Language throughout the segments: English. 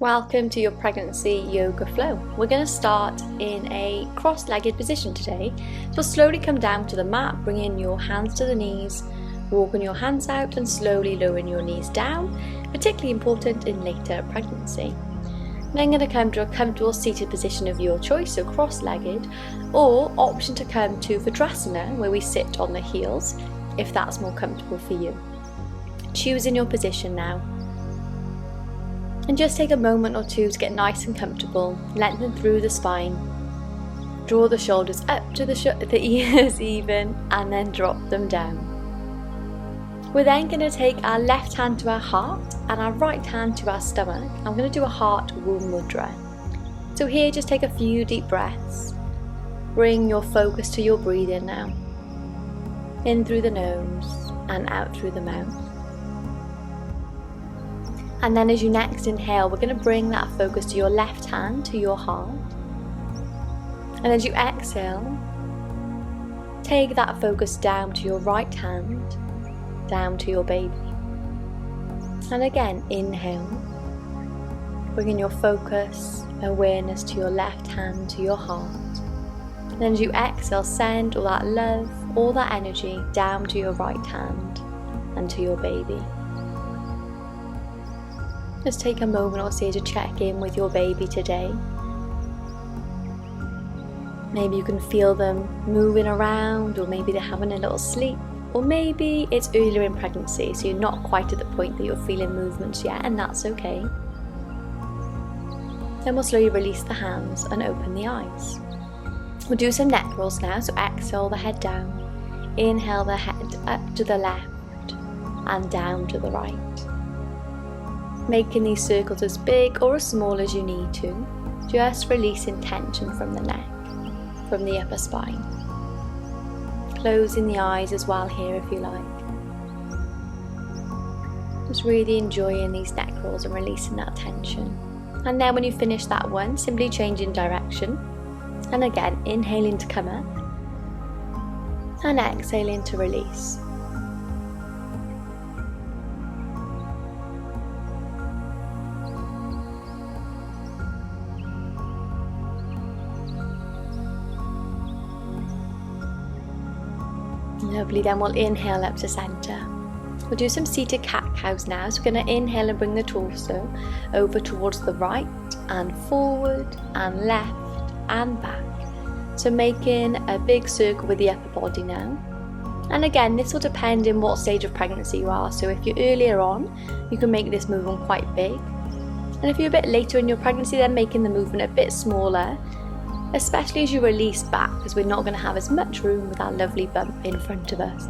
Welcome to your pregnancy yoga flow. We're going to start in a cross-legged position today. So slowly come down to the mat, bring in your hands to the knees, walking your hands out and slowly lowering your knees down, particularly important in later pregnancy. Then going to come to a comfortable seated position of your choice, so cross-legged, or option to come to Virasana, where we sit on the heels, if that's more comfortable for you. Choosing your position now. And just take a moment or two to get nice and comfortable, lengthen through the spine, draw the shoulders up to the ears even, and then drop them down. We're then going to take our left hand to our heart and our right hand to our stomach. I'm going to do a heart womb mudra. So here just take a few deep breaths. Bring your focus to your breathing now. In through the nose and out through the mouth. And then as you next inhale, we're going to bring that focus to your left hand, to your heart. And as you exhale, take that focus down to your right hand, down to your baby. And again, inhale, bringing your focus, awareness to your left hand, to your heart. And then as you exhale, send all that love, all that energy down to your right hand and to your baby. Just take a moment or so to check in with your baby today. Maybe you can feel them moving around, or maybe they're having a little sleep, or maybe it's earlier in pregnancy, so you're not quite at the point that you're feeling movements yet, and that's okay. Then we'll slowly release the hands and open the eyes. We'll do some neck rolls now, so exhale the head down, inhale the head up to the left and down to the right. Making these circles as big or as small as you need to, just releasing tension from the neck, from the upper spine. Closing the eyes as well here if you like. Just really enjoying these neck rolls and releasing that tension. And then when you finish that one, simply changing direction. And again, inhaling to come up and exhaling to release. Lovely, then we'll inhale up to centre. We'll do some seated cat-cows now, so we're going to inhale and bring the torso over towards the right and forward and left and back. So making a big circle with the upper body now. And again, this will depend in what stage of pregnancy you are, so if you're earlier on, you can make this movement quite big. And if you're a bit later in your pregnancy, then making the movement a bit smaller, especially as you release back, because we're not going to have as much room with our lovely bump in front of us.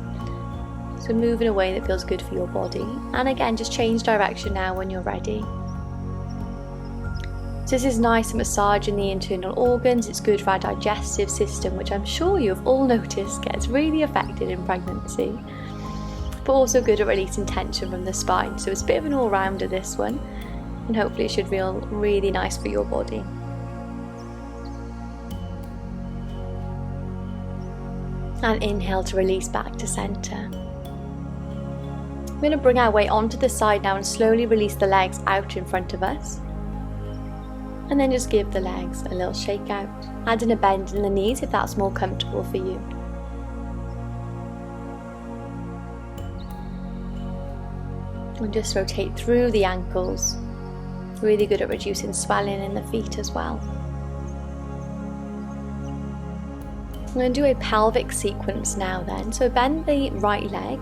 So move in a way that feels good for your body. And again, just change direction now when you're ready. So this is nice massaging the internal organs. It's good for our digestive system, which I'm sure you've all noticed gets really affected in pregnancy. But also good at releasing tension from the spine. So it's a bit of an all-rounder, this one. And hopefully it should feel really nice for your body. And inhale to release back to centre. We're going to bring our weight onto the side now and slowly release the legs out in front of us. And then just give the legs a little shake out, adding a bend in the knees if that's more comfortable for you. And just rotate through the ankles. Really good at reducing swelling in the feet as well. We're going to do a pelvic sequence now then, so bend the right leg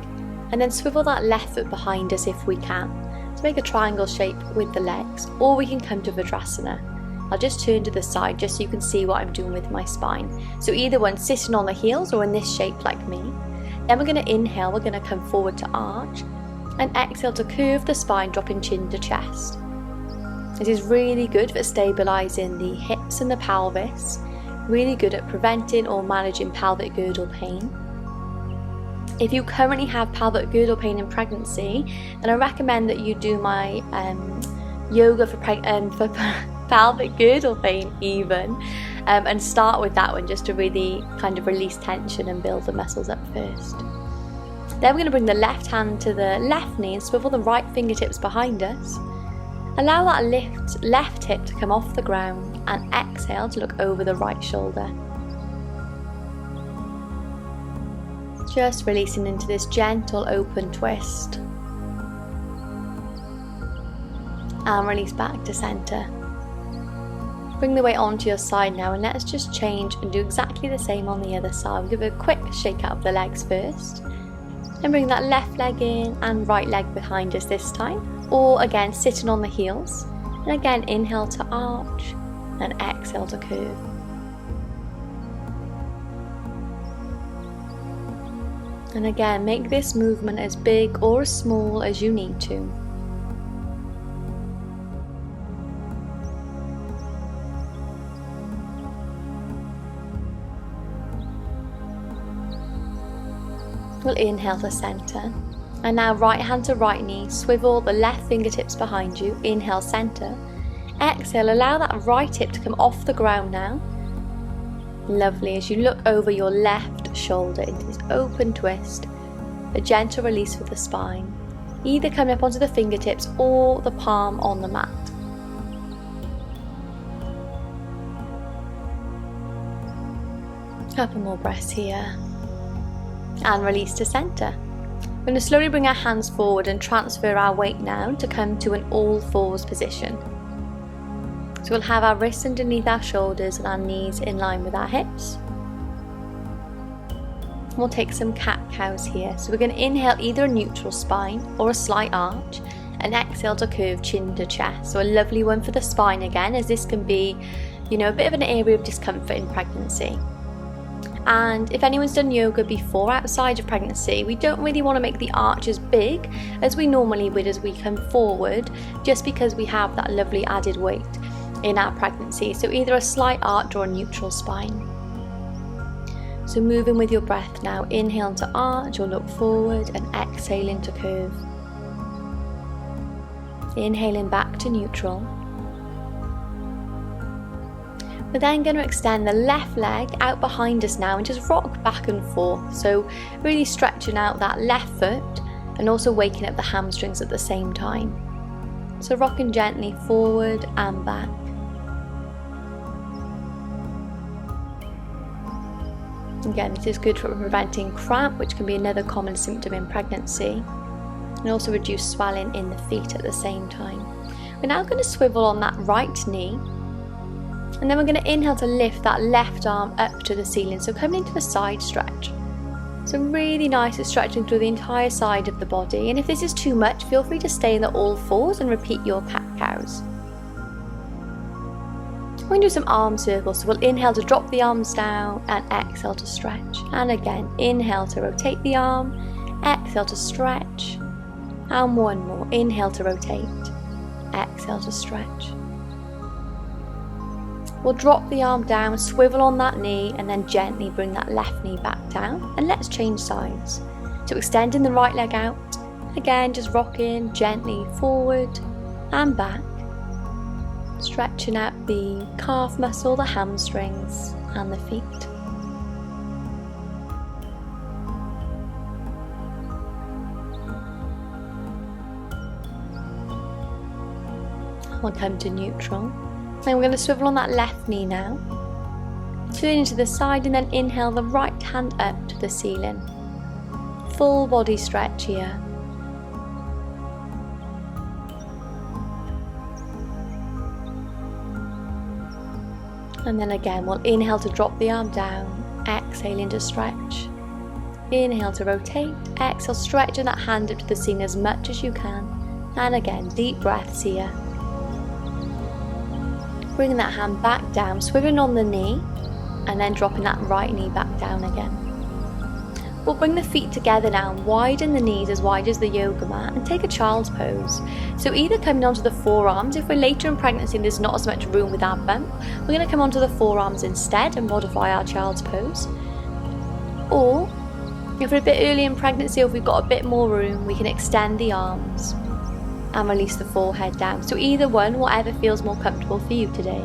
and then swivel that left foot behind us if we can, to make a triangle shape with the legs, or we can come to Virasana. I'll just turn to the side just so you can see what I'm doing with my spine. So either one sitting on the heels or in this shape like me. Then we're going to inhale, we're going to come forward to arch, and exhale to curve the spine, dropping chin to chest. This is really good for stabilising the hips and the pelvis. Really good at preventing or managing pelvic girdle pain. If you currently have pelvic girdle pain in pregnancy, then I recommend that you do my yoga for pelvic girdle pain even, and start with that one just to really kind of release tension and build the muscles up first. Then we're going to bring the left hand to the left knee and swivel the right fingertips behind us. Allow that left hip to come off the ground and exhale to look over the right shoulder. Just releasing into this gentle open twist. And release back to center. Bring the weight onto your side now, and let's just change and do exactly the same on the other side. We'll give a quick shake out of the legs first. And bring that left leg in and right leg behind us this time. Or again, sitting on the heels. And again, inhale to arch and exhale to curve. And again, make this movement as big or as small as you need to. We'll inhale to center. And now right hand to right knee, swivel the left fingertips behind you, inhale center. Exhale, allow that right hip to come off the ground now. Lovely, as you look over your left shoulder into this open twist, a gentle release with the spine, either coming up onto the fingertips or the palm on the mat. Couple more breaths here. And release to center. We're going to slowly bring our hands forward and transfer our weight now to come to an all fours position. So we'll have our wrists underneath our shoulders and our knees in line with our hips. We'll take some cat-cows here. So we're going to inhale either a neutral spine or a slight arch, and exhale to curve chin to chest. So a lovely one for the spine again, as this can be, a bit of an area of discomfort in pregnancy. And if anyone's done yoga before outside of pregnancy, we don't really want to make the arch as big as we normally would as we come forward, just because we have that lovely added weight in our pregnancy. So either a slight arch or a neutral spine. So moving with your breath now, inhale to arch or look forward, and exhaling to curve. Inhaling back to neutral. We're then going to extend the left leg out behind us now and just rock back and forth. So really stretching out that left foot and also waking up the hamstrings at the same time. So rocking gently forward and back. Again, this is good for preventing cramp, which can be another common symptom in pregnancy, and also reduce swelling in the feet at the same time. We're now going to swivel on that right knee. And then we're going to inhale to lift that left arm up to the ceiling, so coming into a side stretch. So really nice at stretching through the entire side of the body, and if this is too much, feel free to stay in the all fours and repeat your cat-cows. We're going to do some arm circles, so we'll inhale to drop the arms down and exhale to stretch. And again, inhale to rotate the arm, exhale to stretch, and one more. Inhale to rotate, exhale to stretch. We'll drop the arm down, swivel on that knee, and then gently bring that left knee back down. And let's change sides. So extending the right leg out. Again, just rocking gently forward and back. Stretching out the calf muscle, the hamstrings, and the feet. We'll come to neutral. And we're going to swivel on that left knee now. Turn into the side and then inhale the right hand up to the ceiling. Full body stretch here. And then again, we'll inhale to drop the arm down, exhaling to stretch. Inhale to rotate, exhale, stretching that hand up to the ceiling as much as you can. And again, deep breaths here. Bringing that hand back down, swiveling on the knee, and then dropping that right knee back down again. We'll bring the feet together now and widen the knees as wide as the yoga mat and take a child's pose. So either coming onto the forearms, if we're later in pregnancy and there's not as much room with our bump, we're going to come onto the forearms instead and modify our child's pose. Or, if we're a bit early in pregnancy or if we've got a bit more room, we can extend the arms and release the forehead down. So either one, whatever feels more comfortable for you today.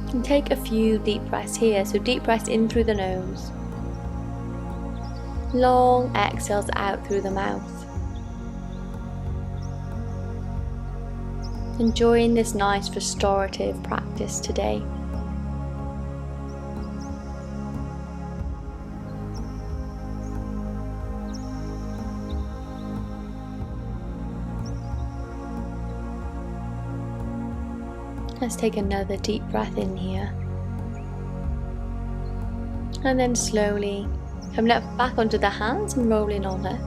And take a few deep breaths here. So deep breaths in through the nose. Long exhales out through the mouth. Enjoying this nice restorative practice today. Let's take another deep breath in here. And then slowly coming up back onto the hands and rolling on it.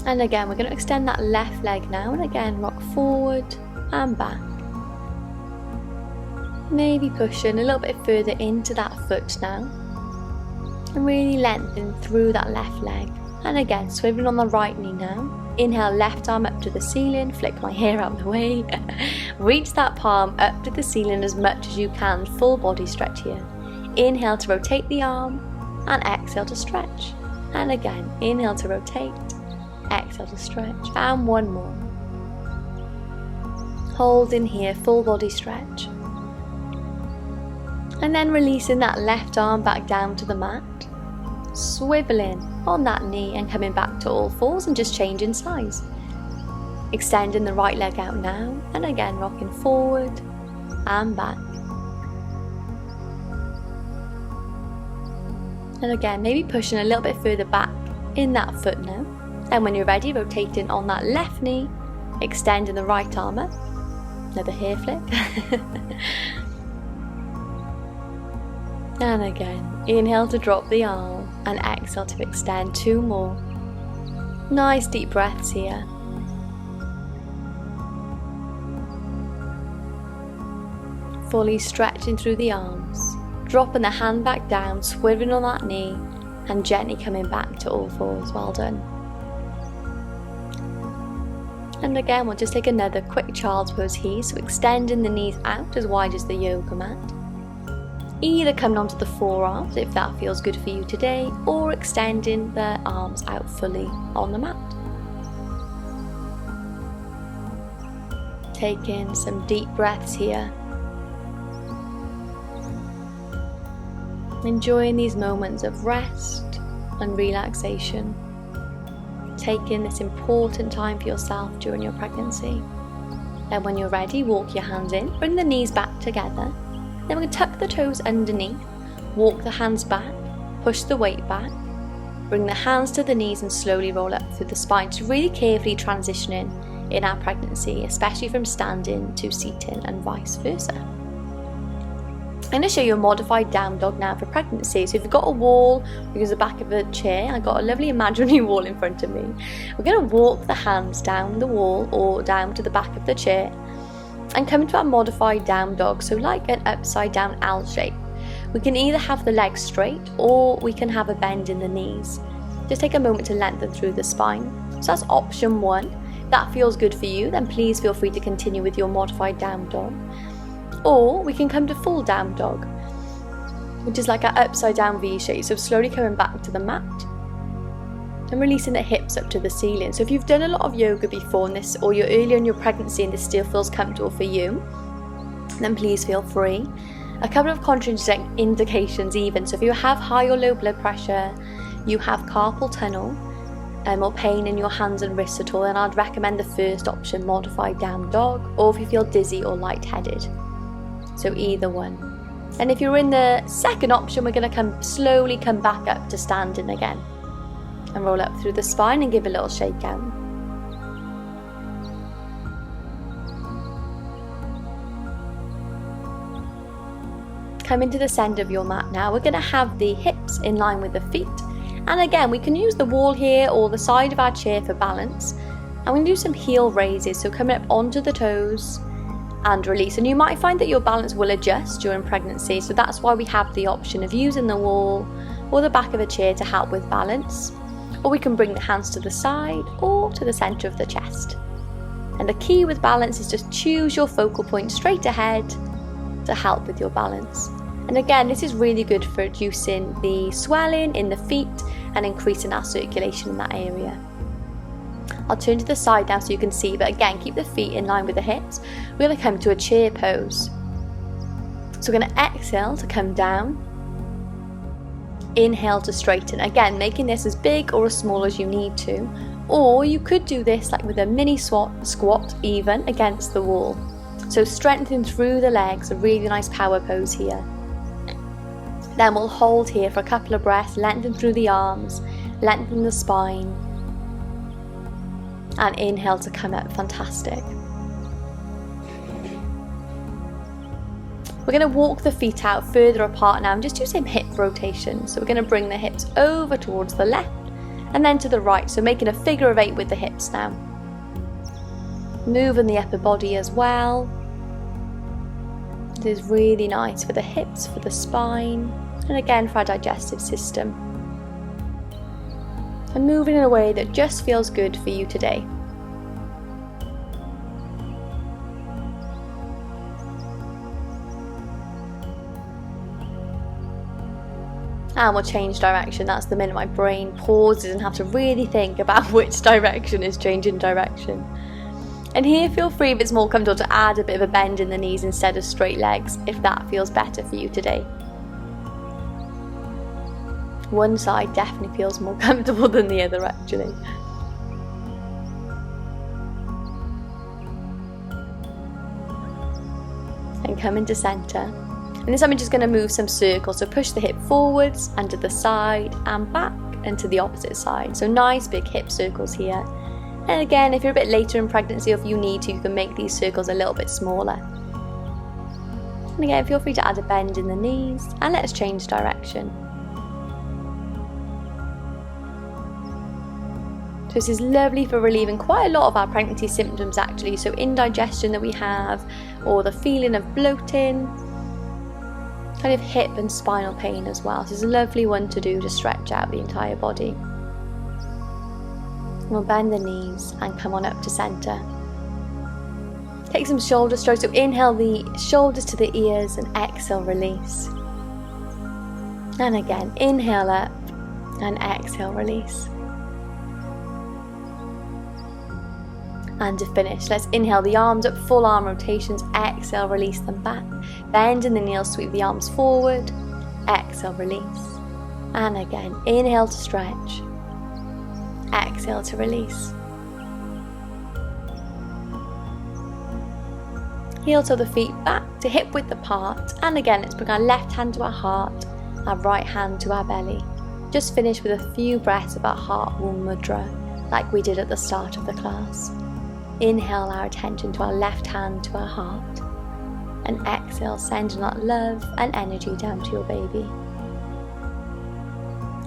And again, we're going to extend that left leg now, and again rock forward and back. Maybe pushing a little bit further into that foot now. And really lengthen through that left leg. And again, swiveling on the right knee now. Inhale, left arm up to the ceiling, flick my hair out of the way. Reach that palm up to the ceiling as much as you can, full body stretch here. Inhale to rotate the arm, and exhale to stretch. And again, inhale to rotate, exhale to stretch, and one more. Hold in here, full body stretch. And then releasing that left arm back down to the mat. Swiveling on that knee and coming back to all fours and just changing size. Extending the right leg out now, and again rocking forward and back. And again, maybe pushing a little bit further back in that foot now. And when you're ready, rotating on that left knee, extending the right arm up. Another hair flick. And again, inhale to drop the arm and exhale to extend. Two more. Nice deep breaths here. Fully stretching through the arms. Dropping the hand back down, swiveling on that knee, and gently coming back to all fours. Well done. And again, we'll just take another quick child's pose here, so extending the knees out as wide as the yoga mat. Either coming onto the forearms if that feels good for you today, or extending the arms out fully on the mat. Taking some deep breaths here. Enjoying these moments of rest and relaxation. Taking this important time for yourself during your pregnancy. Then when you're ready, walk your hands in, bring the knees back together. Then we're going to tuck the toes underneath, walk the hands back, push the weight back, bring the hands to the knees and slowly roll up through the spine, to really carefully transitioning in our pregnancy, especially from standing to seating and vice versa. I'm going to show you a modified down dog now for pregnancy. So if you've got a wall, or use the back of a chair, I've got a lovely imaginary wall in front of me. We're going to walk the hands down the wall or down to the back of the chair and come into our modified down dog, so like an upside down L shape. We can either have the legs straight or we can have a bend in the knees. Just take a moment to lengthen through the spine. So that's option one. If that feels good for you, then please feel free to continue with your modified down dog. Or we can come to full down dog, which is like our upside down V shape, so slowly coming back to the mat and releasing the hips up to the ceiling. So if you've done a lot of yoga before in this, or you're earlier in your pregnancy and this still feels comfortable for you, then please feel free. A couple of contraindications even. So if you have high or low blood pressure, you have carpal tunnel, or pain in your hands and wrists at all, then I'd recommend the first option, modified down dog, or if you feel dizzy or lightheaded. So either one. And if you're in the second option, we're going to slowly come back up to standing again. And roll up through the spine and give a little shake out. Come into the centre of your mat now. We're going to have the hips in line with the feet. And again, we can use the wall here or the side of our chair for balance. And we're going to do some heel raises. So coming up onto the toes and release. And you might find that your balance will adjust during pregnancy. So that's why we have the option of using the wall or the back of a chair to help with balance. Or we can bring the hands to the side or to the centre of the chest. And the key with balance is just choose your focal point straight ahead to help with your balance. And again, this is really good for reducing the swelling in the feet and increasing our circulation in that area. I'll turn to the side now so you can see, but again, keep the feet in line with the hips. We're going to come to a chair pose. So we're going to exhale to come down. Inhale to straighten. Again, making this as big or as small as you need to. Or you could do this like with a mini squat even against the wall. So strengthen through the legs, a really nice power pose here. Then we'll hold here for a couple of breaths, lengthen through the arms, lengthen the spine, and inhale to come up. Fantastic. We're going to walk the feet out further apart now and just do some hip rotation. So we're going to bring the hips over towards the left and then to the right. So making a figure of 8 with the hips now. Moving the upper body as well. This is really nice for the hips, for the spine, and again for our digestive system. And moving in a way that just feels good for you today. And we'll change direction. That's the minute my brain pauses and have to really think about which direction is changing direction. And here, feel free, if it's more comfortable, to add a bit of a bend in the knees instead of straight legs, if that feels better for you today. One side definitely feels more comfortable than the other, actually. And come into centre. And this time I'm just going to move some circles, so push the hip forwards and to the side and back and to the opposite side. So nice big hip circles here. And again, if you're a bit later in pregnancy or if you need to, you can make these circles a little bit smaller. And again, feel free to add a bend in the knees and let's change direction. So this is lovely for relieving quite a lot of our pregnancy symptoms actually. So indigestion that we have, or the feeling of bloating, kind of hip and spinal pain as well. So it's a lovely one to do to stretch out the entire body. We'll bend the knees and come on up to centre. Take some shoulder strokes. So inhale the shoulders to the ears and exhale, release. And again, inhale up and exhale, release. And to finish, let's inhale the arms up, full arm rotations, exhale, release them back. Bend in the knees, sweep the arms forward, exhale, release. And again, inhale to stretch, exhale to release. Heel to the feet back to hip width apart. And again, let's bring our left hand to our heart, our right hand to our belly. Just finish with a few breaths of our heart womb mudra, like we did at the start of the class. Inhale our attention to our left hand to our heart, and exhale, sending that love and energy down to your baby.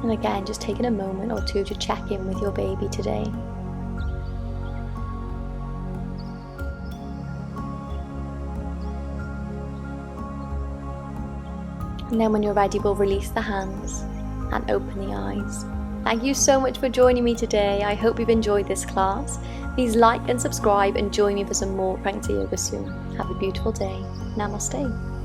And again, just taking a moment or two to check in with your baby today. And then when you're ready, we'll release the hands and open the eyes. Thank you so much for joining me today. I hope you've enjoyed this class. Please like and subscribe and join me for some more pregnancy yoga soon. Have a beautiful day. Namaste.